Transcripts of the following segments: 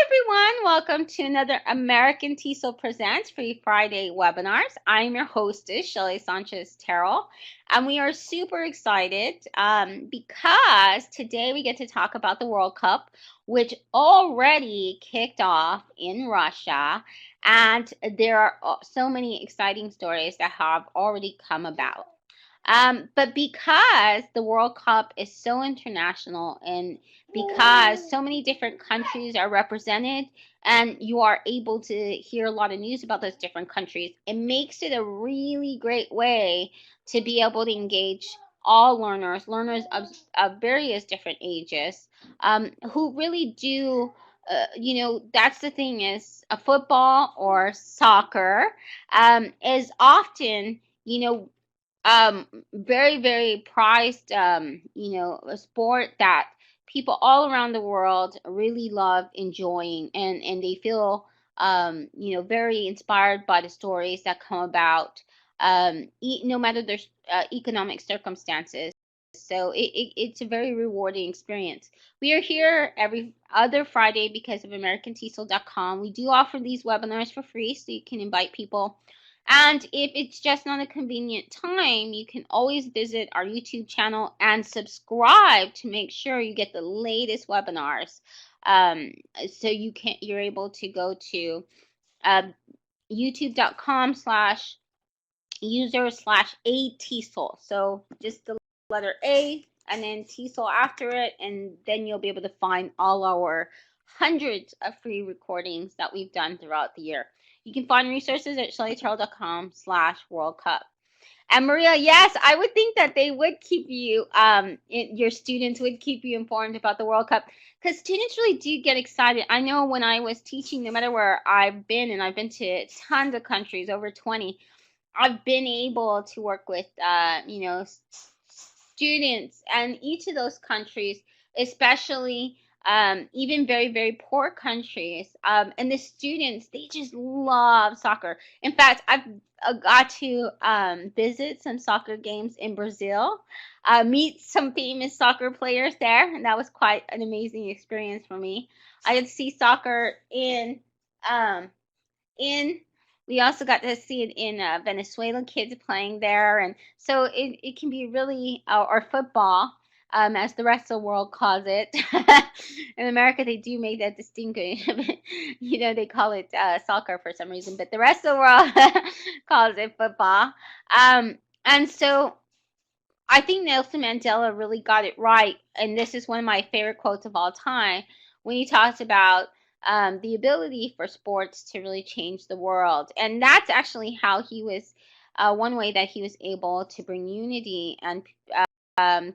everyone, welcome to another American TESOL Presents Free Friday webinars. I'm your hostess, Shelly Sanchez Terrell, and we are super excited because today we get to talk about the World Cup, which already kicked off in Russia, and there are so many exciting stories that have already come about. But because the World Cup is so international and because so many different countries are represented and you are able to hear a lot of news about those different countries, it makes it a really great way to be able to engage all learners of various different ages, who really do, that's the thing is a football or soccer is often, very, very prized, a sport that people all around the world really love enjoying, and they feel, very inspired by the stories that come about, no matter their economic circumstances. So it's a very rewarding experience. We are here every other Friday because of AmericanTESOL.com. We do offer these webinars for free, so you can invite people. And if it's just not a convenient time, you can always visit our YouTube channel and subscribe to make sure you get the latest webinars. So you're able to go to youtube.com/user/ATESOL. So just the letter A and then TESOL after it, and then you'll be able to find all our hundreds of free recordings that we've done throughout the year. You can find resources at shellyterrell.com/World Cup. And Maria, yes, I would think that they would keep you, your students would keep you informed about the World Cup because students really do get excited. I know when I was teaching, no matter where I've been, and I've been to tons of countries, over 20, I've been able to work with, students, and each of those countries, especially even very, very poor countries, and the students, they just love soccer. In fact, I've got to visit some soccer games in Brazil, meet some famous soccer players there, and that was quite an amazing experience for me. I got to see soccer um, in we also got to see it in Venezuelan kids playing there, and so it can be really, or football, as the rest of the world calls it. In America, they do make that distinction. They call it soccer for some reason, but the rest of the world calls it football. And so I think Nelson Mandela really got it right, and this is one of my favorite quotes of all time when he talks about the ability for sports to really change the world. And that's actually how he was, one way that he was able to bring unity and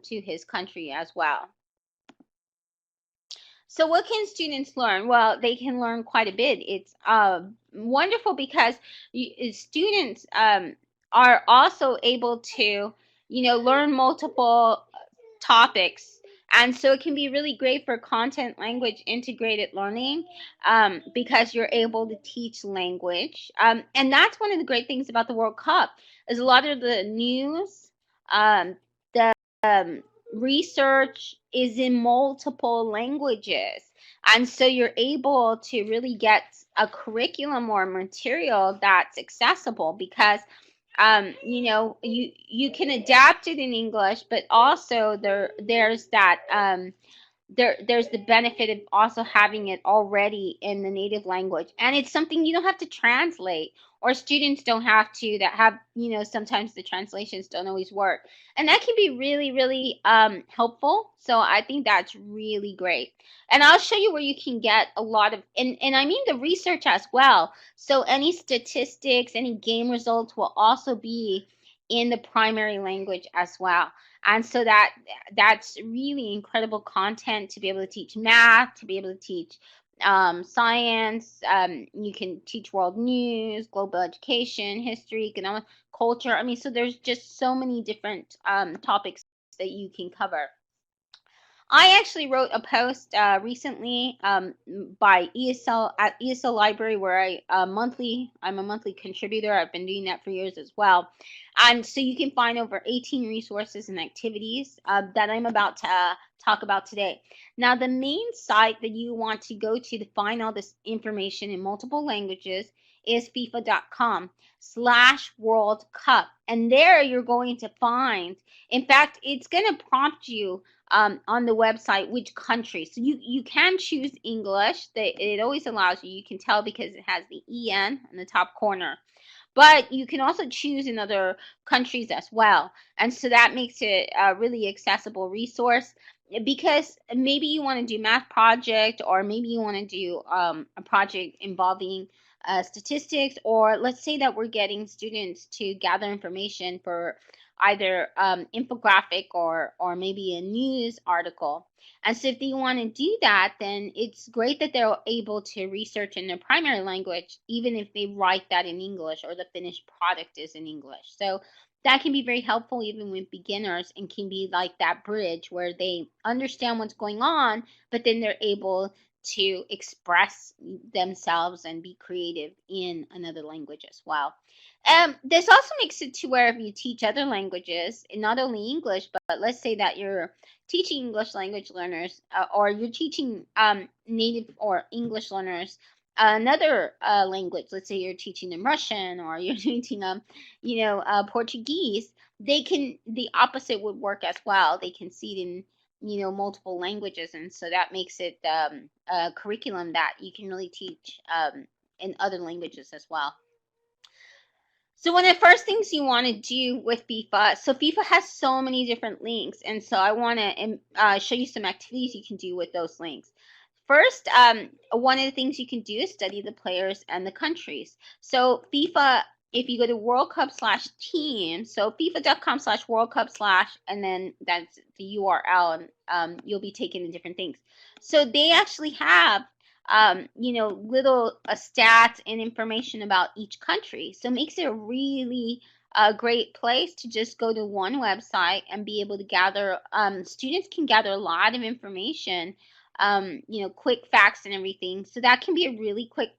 to his country as well. So what can students learn? Well, they can learn quite a bit. It's wonderful because students are also able to, learn multiple topics. And so it can be really great for content language integrated learning, because you're able to teach language. And that's one of the great things about the World Cup is a lot of the news, the research is in multiple languages. And so you're able to really get a curriculum or material that's accessible because you can adapt it in English, but also there's that there's the benefit of also having it already in the native language, and it's something you don't have to translate, or students don't have to, that have, sometimes the translations don't always work, and that can be really, really helpful. So I think that's really great, and I'll show you where you can get a lot of, and I mean the research as well. So any statistics, any game results will also be in the primary language as well. And so that's really incredible content to be able to teach math, to be able to teach science. You can teach world news, global education, history, economic, culture. I mean, so there's just so many different topics that you can cover. I actually wrote a post recently by ESL at ESL Library, where I'm a monthly contributor. I've been doing that for years as well, and so you can find over 18 resources and activities that I'm about to talk about today. Now, the main site that you want to go to find all this information in multiple languages is FIFA.com/World Cup, and there you're going to find. In fact, it's going to prompt you on the website which country. So you can choose English. It always allows you. You can tell because it has the EN in the top corner. But you can also choose in other countries as well. And so that makes it a really accessible resource, because maybe you want to do math project, or maybe you want to do a project involving statistics, or let's say that we're getting students to gather information for either infographic or maybe a news article. And so if they want to do that, then it's great that they're able to research in their primary language, even if they write that in English or the finished product is in English. So that can be very helpful even with beginners, and can be like that bridge where they understand what's going on, but then they're able to express themselves and be creative in another language as well. This also makes it to where if you teach other languages, not only English, but let's say that you're teaching English language learners, or you're teaching native or English learners another language. Let's say you're teaching them Russian, or you're teaching them, Portuguese. The opposite would work as well. They can see it in multiple languages, and so that makes it a curriculum that you can really teach in other languages as well. So one of the first things you want to do with FIFA, so FIFA has so many different links, and so I want to show you some activities you can do with those links. First, one of the things you can do is study the players and the countries. So FIFA, if you go to World Cup/team, so FIFA.com/World Cup/ and then that's the URL, and you'll be taken to different things. So they actually have little stats and information about each country. So it makes it a really great place to just go to one website and be able to gather. Students can gather a lot of information, quick facts and everything. So that can be a really quick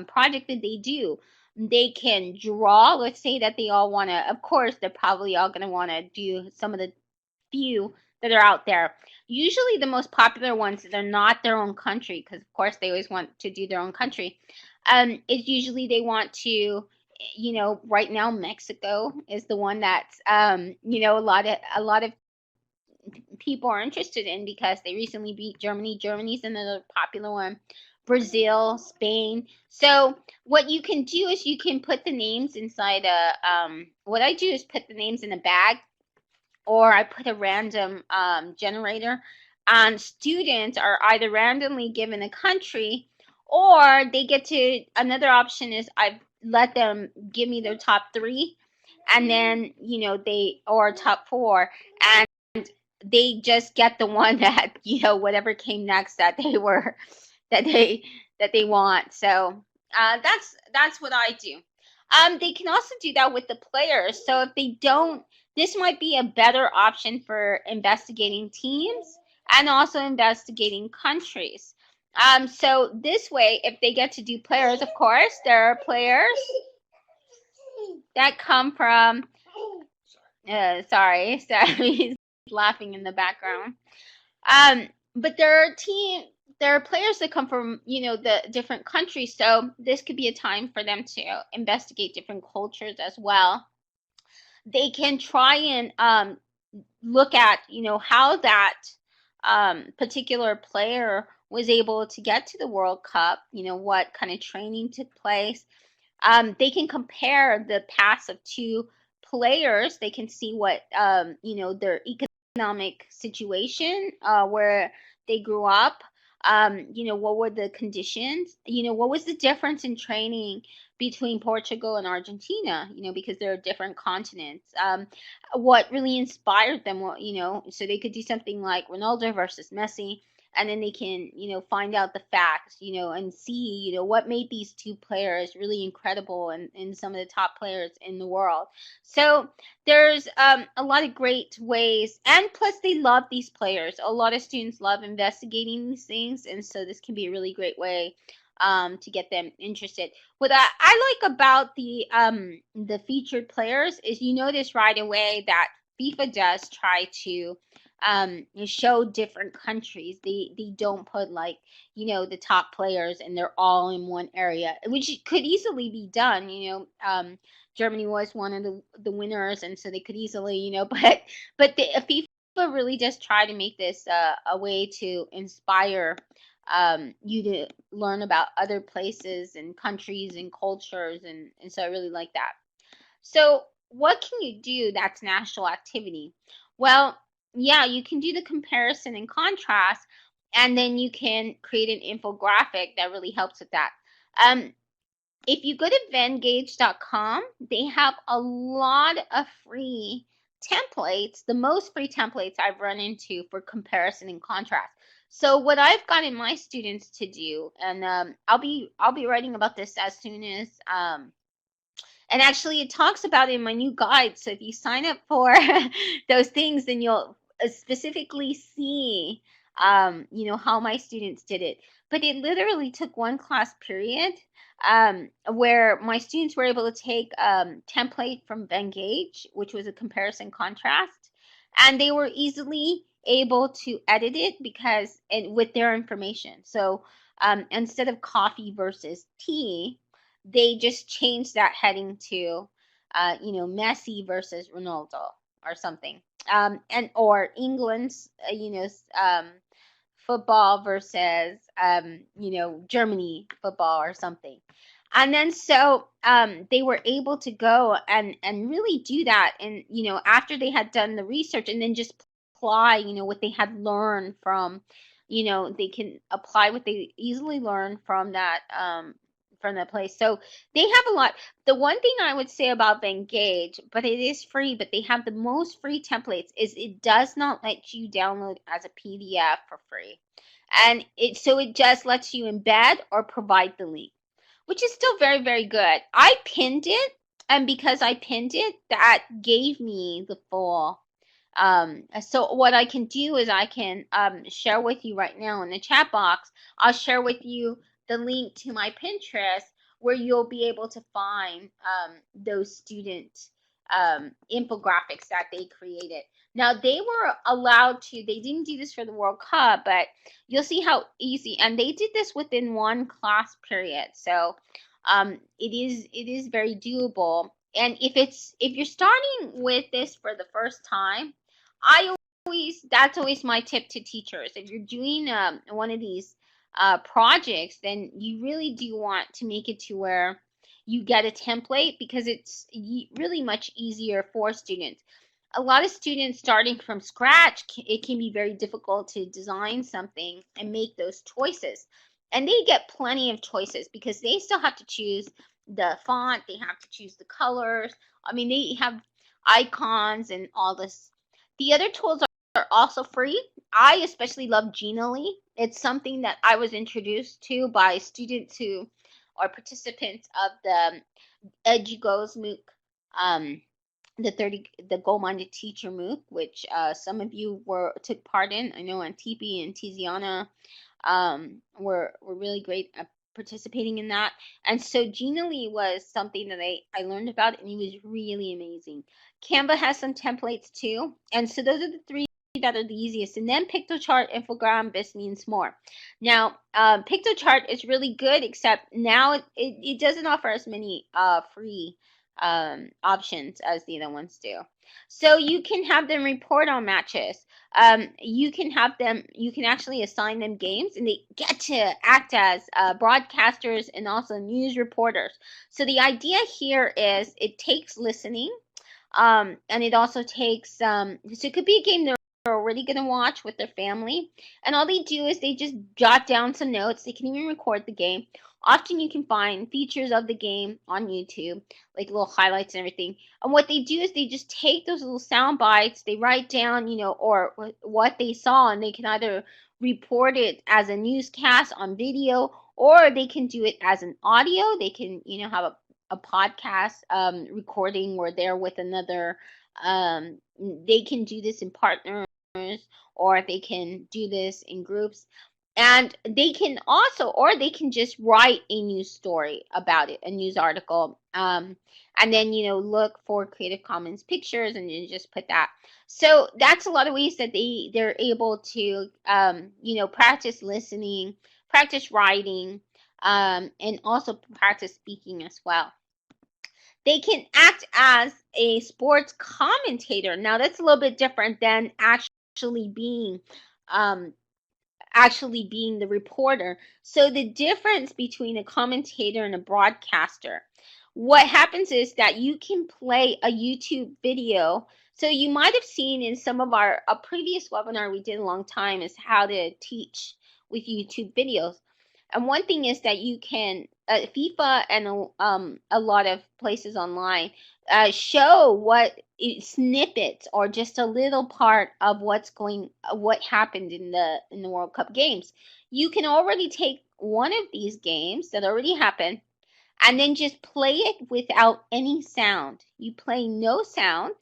project that they do. They can draw. Let's say that they all want to, of course, they're probably all going to want to do some of the few that are out there. Usually the most popular ones that are not their own country, because of course they always want to do their own country, is usually they want to, right now Mexico is the one that's, a lot of people are interested in, because they recently beat Germany. Germany's another popular one. Brazil, Spain. So what you can do is you can put the names inside what I do is put the names in a bag, or I put a random generator, and students are either randomly given a country, or they get to, another option is I let them give me their top 3, and then or top 4, and they just get the one that whatever came next that they were that they want. So that's what I do. They can also do that with the players. So if they don't, this might be a better option for investigating teams and also investigating countries. So this way, if they get to do players, of course, there are players that come from, sorry, he's laughing in the background. But there are players that come from, the different countries. So this could be a time for them to investigate different cultures as well. They can try and look at, how that particular player was able to get to the World Cup, what kind of training took place. They can compare the paths of 2 players. They can see what, their economic situation, where they grew up, what were the conditions, what was the difference in training between Portugal and Argentina, because they're different continents, what really inspired them, so they could do something like Ronaldo versus Messi, and then they can, find out the facts, and see, what made these two players really incredible and some of the top players in the world. So there's a lot of great ways, and plus they love these players. A lot of students love investigating these things, and so this can be a really great way to get them interested. What I like about the featured players is you notice right away that FIFA does try to show different countries. They don't put like, the top players and they're all in one area, which could easily be done. Germany was one of the winners, and so they could easily, but FIFA really does try to make this a way to inspire you to learn about other places and countries and cultures, and so I really like that. So what can you do that's national activity? Well, yeah, you can do the comparison and contrast, and then you can create an infographic that really helps with that. If you go to vengage.com, they have a lot of free templates, the most free templates I've run into for comparison and contrast. So what I've gotten my students to do, and I'll be writing about this as soon as and actually it talks about it in my new guide. So if you sign up for those things, then you'll specifically see how my students did it. But it literally took one class period where my students were able to take template from Vengage, which was a comparison contrast, and they were easily able to edit it because with their information. So instead of coffee versus tea, they just changed that heading to Messi versus Ronaldo or something, and or England's football versus Germany football or something. And then so they were able to go and really do that, and after they had done the research, and then just apply what they had learned from, they can apply what they easily learned from that place. So they have a lot. The one thing I would say about Vengage, but it is free, but they have the most free templates, is it does not let you download as a PDF for free. And it just lets you embed or provide the link, which is still very, very good. I pinned it, and because I pinned it, that gave me the full. So what I can do is I can share with you right now in the chat box. I'll share with you the link to my Pinterest where you'll be able to find those student infographics that they created. Now they were allowed to, they didn't do this for the World Cup, but you'll see how easy, and they did this within one class period. So it is very doable. And if you're starting with this for the first time, that's always my tip to teachers. If you're doing one of these projects, then you really do want to make it to where you get a template, because it's really much easier for students. A lot of students starting from scratch, it can be very difficult to design something and make those choices. And they get plenty of choices because they still have to choose the font, they have to choose the colors. I mean, they have icons and all this. The other tools are also free. I especially love Genially. It's something that I was introduced to by students who are participants of the EduGo's MOOC, the goal-minded teacher MOOC, which some of you took part in. I know Antipi and Tiziana were really great at participating in that. And so Genially was something that I learned about, and it was really amazing. Canva has some templates too, and so those are the three that are the easiest. And then Piktochart, Infogram, This Means More. Now Piktochart is really good, except now it doesn't offer as many free options as the other ones do. So you can have them report on matches. You can actually assign them games, and they get to act as broadcasters and also news reporters. So the idea here is it takes listening, and it also takes, so it could be a game they're already going to watch with their family, and all they do is they just jot down some notes. They can even record the game. Often you can find features of the game on YouTube, like little highlights and everything. And what they do is they just take those little sound bites, they write down, or what they saw, and they can either report it as a newscast on video, or they can do it as an audio. They can, have a podcast recording where they're with another. They can do this in partners, or they can do this in groups. And they can also, or they can just write a news story about it, a news article, and then, look for Creative Commons pictures and you just put that. So that's a lot of ways that they're able to, practice listening, practice writing, and also practice speaking as well. They can act as a sports commentator. Now that's a little bit different than actually being um, the reporter. So the difference between a commentator and a broadcaster, what happens is that you can play a YouTube video. So you might have seen in some of a previous webinar we did a long time is how to teach with YouTube videos. And one thing is that you can, FIFA and a lot of places online show what snippets or just a little part of what happened in the World Cup games. You can already take one of these games that already happened and then just play it without any sound. You play no sound,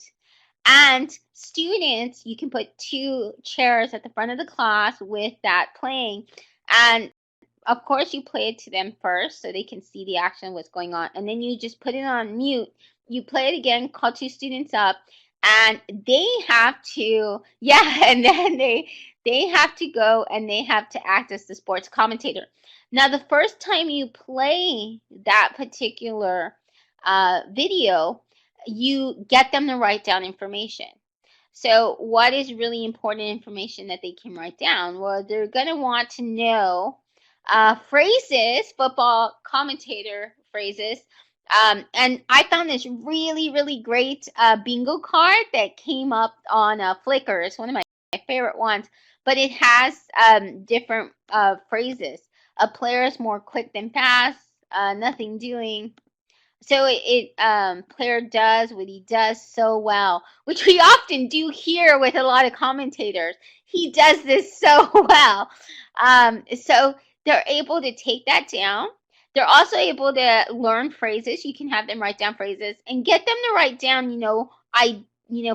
and students, you can put 2 chairs at the front of the class with that playing, and of course you play it to them first so they can see the action, what's going on, and then you just put it on mute. You play it again, call 2 students up, and they have to, and then they have to go and they have to act as the sports commentator. Now the first time you play that particular video, you get them to write down information. So what is really important information that they can write down? Well, they're going to want to know phrases, football commentator phrases. And I found this really, really great bingo card that came up on Flickr. It's one of my favorite ones, but it has different phrases. A player is more quick than fast, nothing doing. So player does what he does so well, which we often do here with a lot of commentators. He does this so well. So they're able to take that down. They're also able to learn phrases. You can have them write down phrases and get them to write down,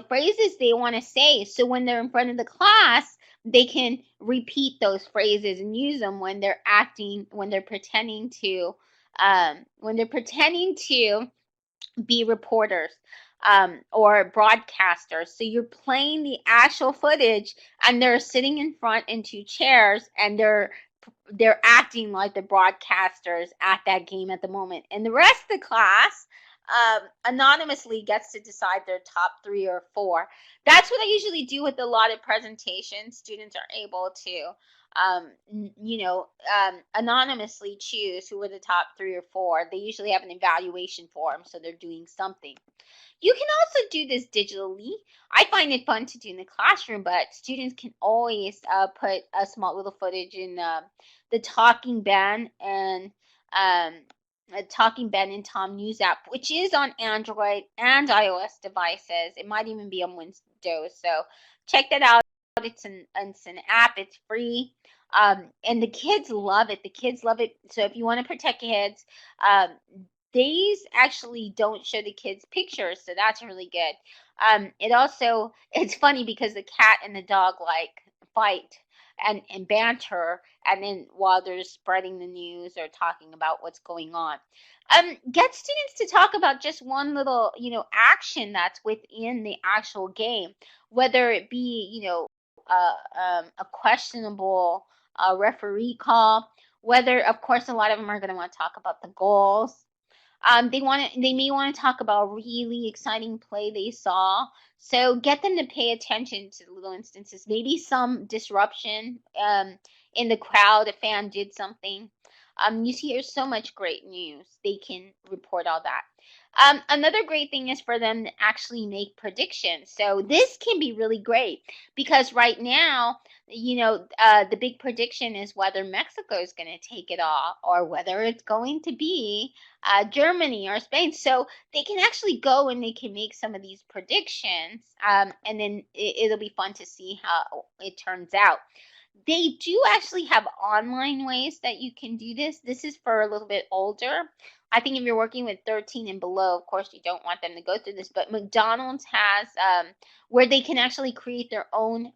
phrases they want to say. So when they're in front of the class, they can repeat those phrases and use them when they're acting, when they're pretending to be reporters or broadcasters. So you're playing the actual footage, and they're sitting in front in 2 chairs, and they're acting like the broadcasters at that game at the moment. And the rest of the class anonymously gets to decide their top 3 or 4. That's what I usually do with a lot of presentations. Students are able to anonymously choose who are the top 3 or 4. They usually have an evaluation form, so they're doing something. You can also do this digitally. I find it fun to do in the classroom, but students can always put a small little footage in the Talking Ben and Talking Ben and Tom News app, which is on Android and iOS devices. It might even be on Windows. So check that out. It's an app. It's free. And the kids love it. So if you want to protect kids, these actually don't show the kids pictures, so that's really good. It's funny because the cat and the dog fight and banter, and then while they're spreading the news or talking about what's going on. Get students to talk about just one little, action that's within the actual game, whether it be, a questionable referee call, whether, of course, a lot of them are going to want to talk about the goals. They may want to talk about a really exciting play they saw. So get them to pay attention to the little instances. Maybe some disruption in the crowd, a fan did something. You see, here's so much great news. They can report all that. Another great thing is for them to actually make predictions. So this can be really great because right now, the big prediction is whether Mexico is going to take it all or whether it's going to be Germany or Spain. So they can actually go and they can make some of these predictions, and then it'll be fun to see how it turns out. They do actually have online ways that you can do this. This is for a little bit older. I think if you're working with 13 and below, of course, you don't want them to go through this. But McDonald's has where they can actually create their own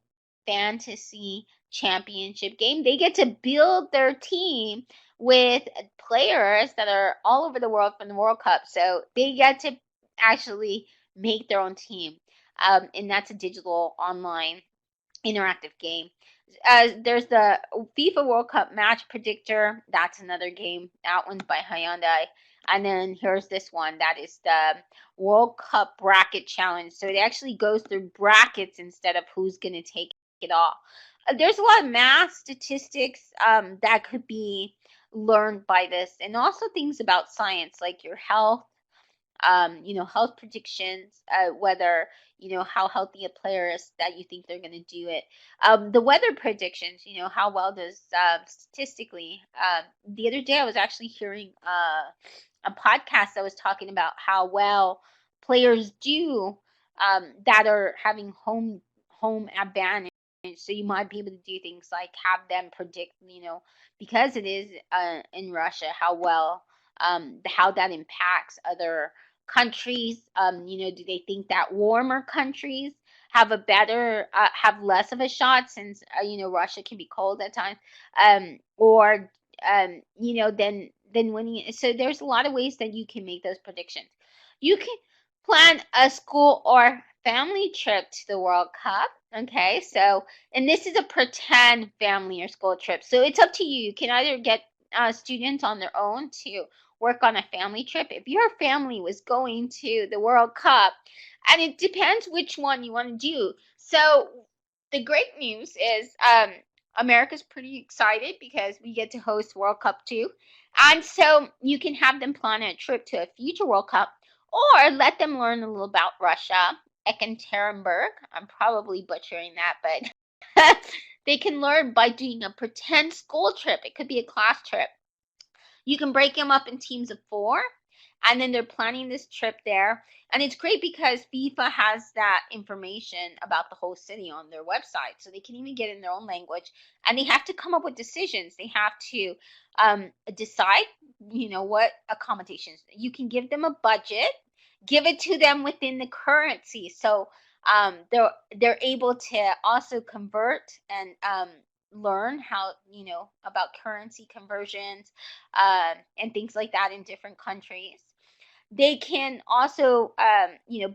fantasy championship game. They get to build their team with players that are all over the world from the World Cup. So they get to actually make their own team. And that's a digital online interactive game. There's the FIFA World Cup Match Predictor. That's another game. That one's by Hyundai. And then here's this one. That is the World Cup Bracket Challenge. So it actually goes through brackets instead of who's going to take it all. There's a lot of math statistics that could be learned by this, and also things about science like your health, health predictions, whether, how healthy a player is that you think they're going to do it. The weather predictions, how well does statistically. The other day I was actually hearing a podcast that was talking about how well players do that are having home advantage. So you might be able to do things like have them predict, because it is in Russia, how that impacts other countries. Do they think that warmer countries have have less of a shot since Russia can be cold at times, or then when so there's a lot of ways that you can make those predictions. You can plan a school or family trip to the World Cup. Okay, so, and this is a pretend family or school trip. So it's up to you. You can either get students on their own to work on a family trip. If your family was going to the World Cup, and it depends which one you want to do. So the great news is America's pretty excited because we get to host World Cup too. And so you can have them plan a trip to a future World Cup, or let them learn a little about Russia, Ekaterinburg. I'm probably butchering that, but they can learn by doing a pretend school trip. It could be a class trip. You can break them up in teams of 4, and then they're planning this trip there. And it's great because FIFA has that information about the whole city on their website, so they can even get in their own language. And they have to come up with decisions. They have to decide, what accommodations. You can give them a budget, give it to them within the currency. So they're able to also convert and learn how about currency conversions and things like that in different countries. They can also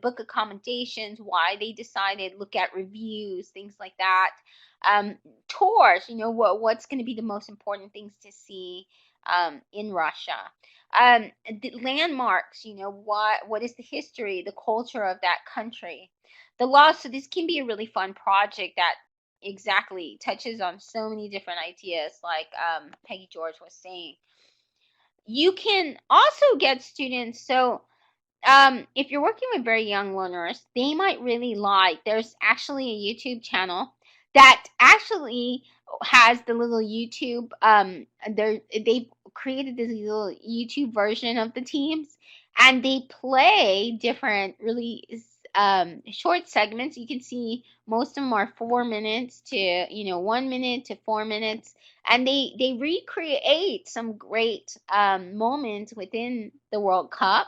book accommodations, why they decided, look at reviews, things like that. Tours, what's going to be the most important things to see in Russia. The landmarks, what is the history, the culture of that country, the law. So this can be a really fun project that exactly touches on so many different ideas, like Peggy George was saying. You can also get students, so if you're working with very young learners, they might really like, there's actually a YouTube channel that actually has the little YouTube, they created this little YouTube version of the teams, and they play different really short segments. You can see most of them are 4 minutes to 1 minute to 4 minutes, and they recreate some great moments within the World Cup,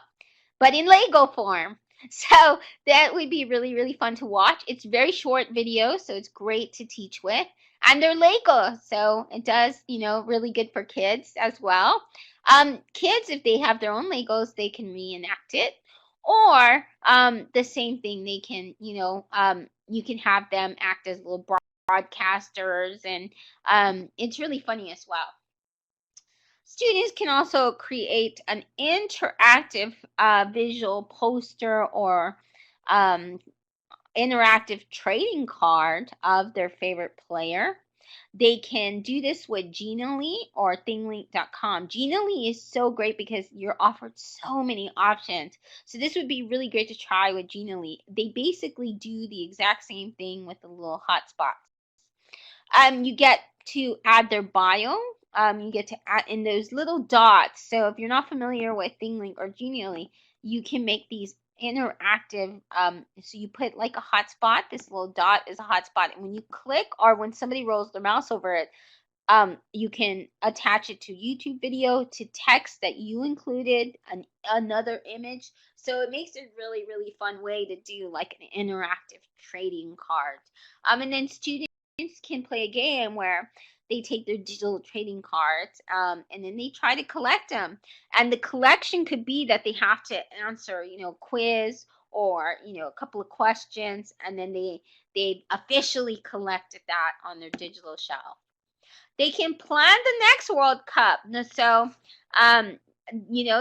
but in Lego form. So that would be really, really fun to watch. It's very short videos, so it's great to teach with. And they're Lego, so it does, really good for kids as well. Kids, if they have their own Legos, they can reenact it. Or the same thing, they can, you can have them act as little broadcasters, and it's really funny as well. Students can also create an interactive visual poster or interactive trading card of their favorite player. They can do this with Genially or thinglink.com. Genially is so great because you're offered so many options. So this would be really great to try with Genially. They basically do the exact same thing with the little hotspots. You get to add their bio. You get to add in those little dots. So if you're not familiar with ThingLink or Genially, you can make these interactive. So you put like a hotspot. This little dot is a hotspot, and when you click or when somebody rolls their mouse over it, you can attach it to YouTube video, to text that you included, another image. So it makes it really, really fun way to do like an interactive trading card. And then students can play a game where they take their digital trading cards, and then they try to collect them. And the collection could be that they have to answer, quiz, or a couple of questions, and then they officially collected that on their digital shelf. They can plan the next World Cup. So,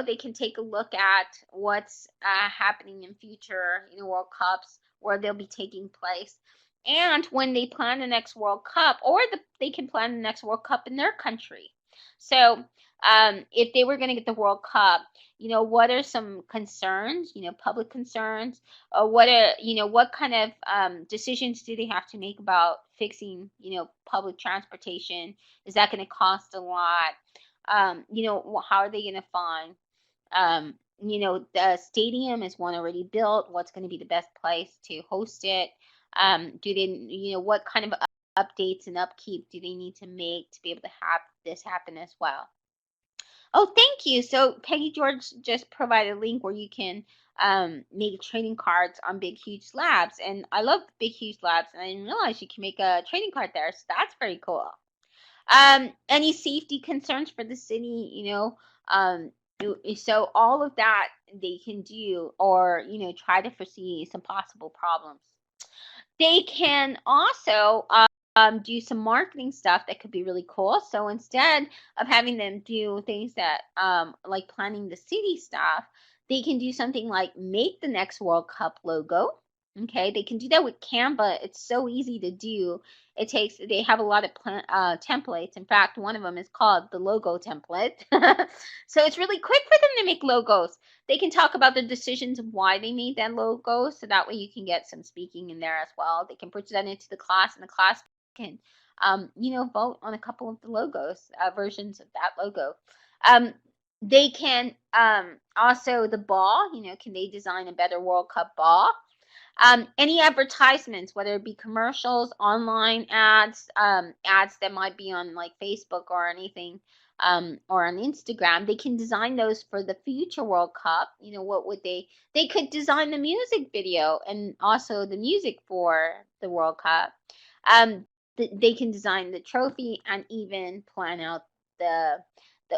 they can take a look at what's happening in future, World Cups, where they'll be taking place. And when they plan the next World Cup, or they can plan the next World Cup in their country. So, if they were going to get the World Cup, what are some concerns, public concerns, or what kind of decisions do they have to make about fixing, public transportation? Is that going to cost a lot? How are they going to fund? The stadium is one already built. What's going to be the best place to host it? Do they, what kind of updates and upkeep do they need to make to be able to have this happen as well? Oh, thank you. So Peggy George just provided a link where you can make trading cards on Big Huge Labs. And I love Big Huge Labs, and I didn't realize you can make a trading card there. So that's very cool. Any safety concerns for the city, so all of that they can do, or, try to foresee some possible problems. They can also do some marketing stuff that could be really cool. So instead of having them do things that like planning the city stuff, they can do something like make the next World Cup logo. Okay, they can do that with Canva. It's so easy to do. They have a lot of templates. In fact, one of them is called the logo template. So it's really quick for them to make logos. They can talk about the decisions of why they made that logo, so that way you can get some speaking in there as well. They can put that into the class, and the class can, vote on a couple of the logos, versions of that logo. They can also the ball, can they design a better World Cup ball? Any advertisements, whether it be commercials, online ads, ads that might be on like Facebook or anything, or on Instagram, they can design those for the future World Cup. What would they could design the music video and also the music for the World Cup. They can design the trophy and even plan out the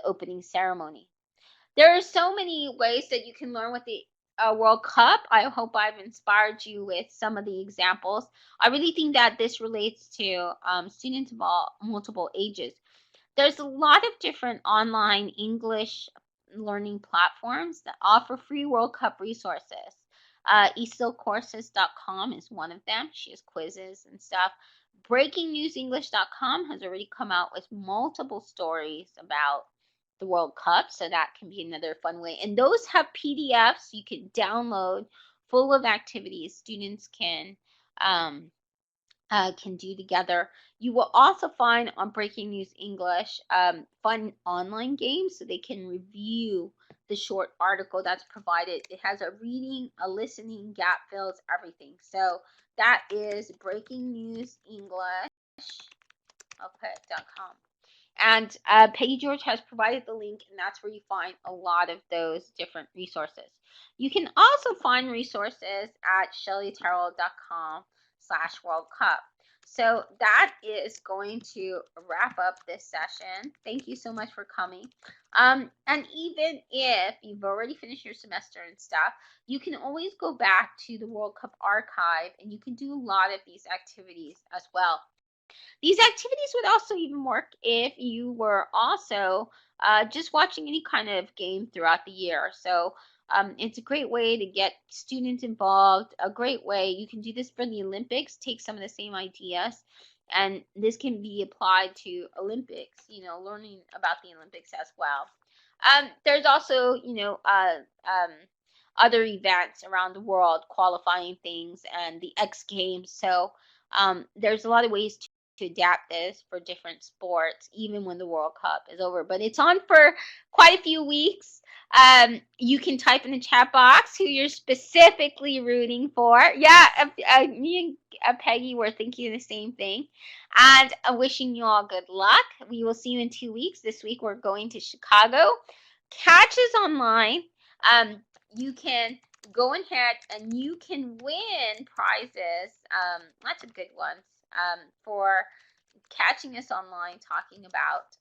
opening ceremony. There are so many ways that you can learn with the World Cup. I hope I've inspired you with some of the examples. I really think that this relates to students of all multiple ages. There's a lot of different online English learning platforms that offer free World Cup resources. ESOLcourses.com is one of them. She has quizzes and stuff. BreakingNewsEnglish.com has already come out with multiple stories about the World Cup, so that can be another fun way. And those have PDFs you can download full of activities students can do together. You will also find on Breaking News English fun online games, so they can review the short article that's provided. It has a reading, a listening, gap fills, everything. So that is Breaking News English, .com. And Peggy George has provided the link, and that's where you find a lot of those different resources. You can also find resources at shellyterrell.com/World Cup. So that is going to wrap up this session. Thank you so much for coming. And even if you've already finished your semester and stuff, you can always go back to the World Cup archive, and you can do a lot of these activities as well. These activities would also even work if you were also just watching any kind of game throughout the year. So it's a great way to get students involved, a great way. You can do this for the Olympics, take some of the same ideas, and this can be applied to Olympics, learning about the Olympics as well. There's also, other events around the world, qualifying things, and the X Games. So there's a lot of ways to adapt this for different sports, even when the World Cup is over. But it's on for quite a few weeks. You can type in the chat box who you're specifically rooting for. Yeah, me and Peggy were thinking the same thing. And wishing you all good luck. We will see you in 2 weeks. This week we're going to Chicago. Catch us online. You can go ahead and you can win prizes, lots of good ones, for catching us online talking about